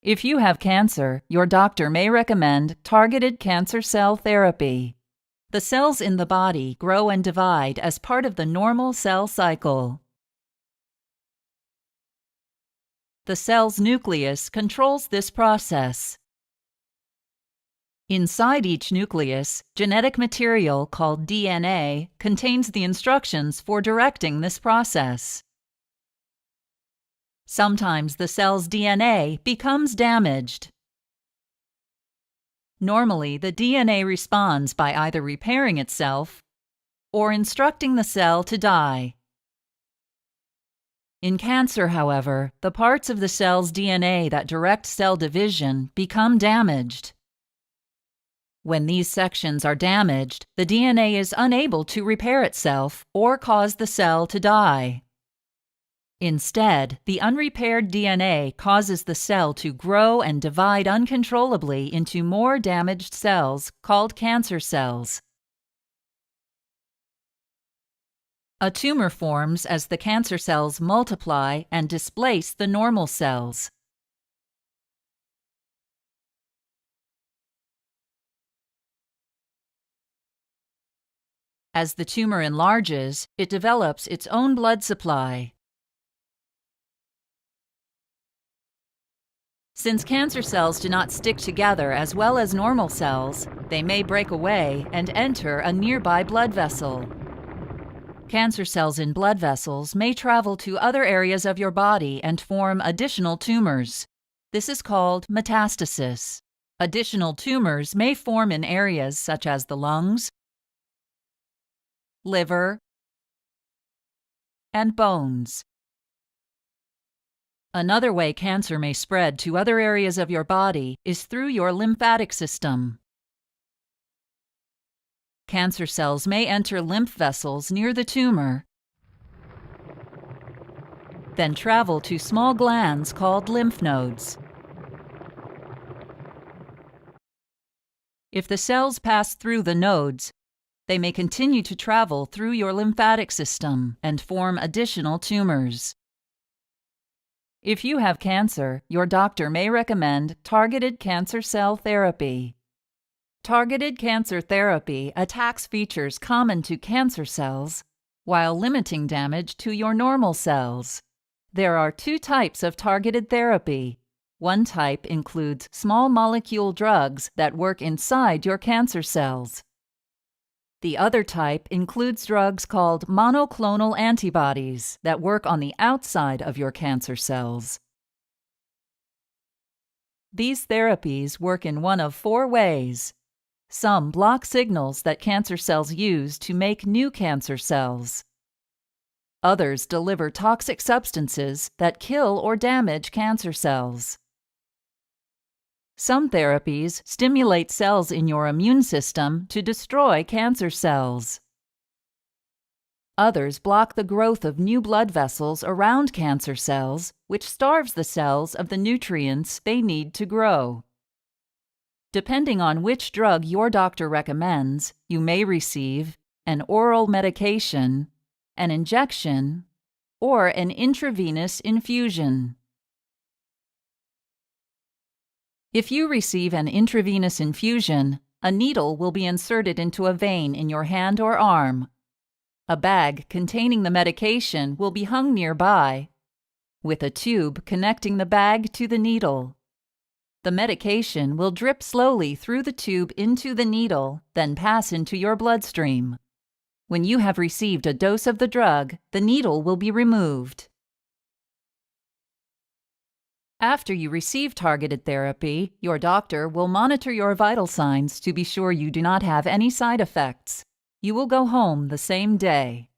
If you have cancer, your doctor may recommend targeted cancer cell therapy. The cells in the body grow and divide as part of the normal cell cycle. The cell's nucleus controls this process. Inside each nucleus, genetic material called DNA contains the instructions for directing this process. Sometimes the cell's DNA becomes damaged. Normally, the DNA responds by either repairing itself or instructing the cell to die. In cancer, however, the parts of the cell's DNA that direct cell division become damaged. When these sections are damaged, the DNA is unable to repair itself or cause the cell to die. Instead, the unrepaired DNA causes the cell to grow and divide uncontrollably into more damaged cells called cancer cells. A tumor forms as the cancer cells multiply and displace the normal cells. As the tumor enlarges, it develops its own blood supply. Since cancer cells do not stick together as well as normal cells, they may break away and enter a nearby blood vessel. Cancer cells in blood vessels may travel to other areas of your body and form additional tumors. This is called metastasis. Additional tumors may form in areas such as the lungs, liver, and bones. Another way cancer may spread to other areas of your body is through your lymphatic system. Cancer cells may enter lymph vessels near the tumor, then travel to small glands called lymph nodes. If the cells pass through the nodes, they may continue to travel through your lymphatic system and form additional tumors. If you have cancer, your doctor may recommend targeted cancer cell therapy. Targeted cancer therapy attacks features common to cancer cells while limiting damage to your normal cells. There are two types of targeted therapy. One type includes small molecule drugs that work inside your cancer cells. The other type includes drugs called monoclonal antibodies that work on the outside of your cancer cells. These therapies work in one of four ways. Some block signals that cancer cells use to make new cancer cells. Others deliver toxic substances that kill or damage cancer cells. Some therapies stimulate cells in your immune system to destroy cancer cells. Others block the growth of new blood vessels around cancer cells, which starves the cells of the nutrients they need to grow. Depending on which drug your doctor recommends, you may receive an oral medication, an injection, or an intravenous infusion. If you receive an intravenous infusion, a needle will be inserted into a vein in your hand or arm. A bag containing the medication will be hung nearby, with a tube connecting the bag to the needle. The medication will drip slowly through the tube into the needle, then pass into your bloodstream. When you have received a dose of the drug, the needle will be removed. After you receive targeted therapy, your doctor will monitor your vital signs to be sure you do not have any side effects. You will go home the same day.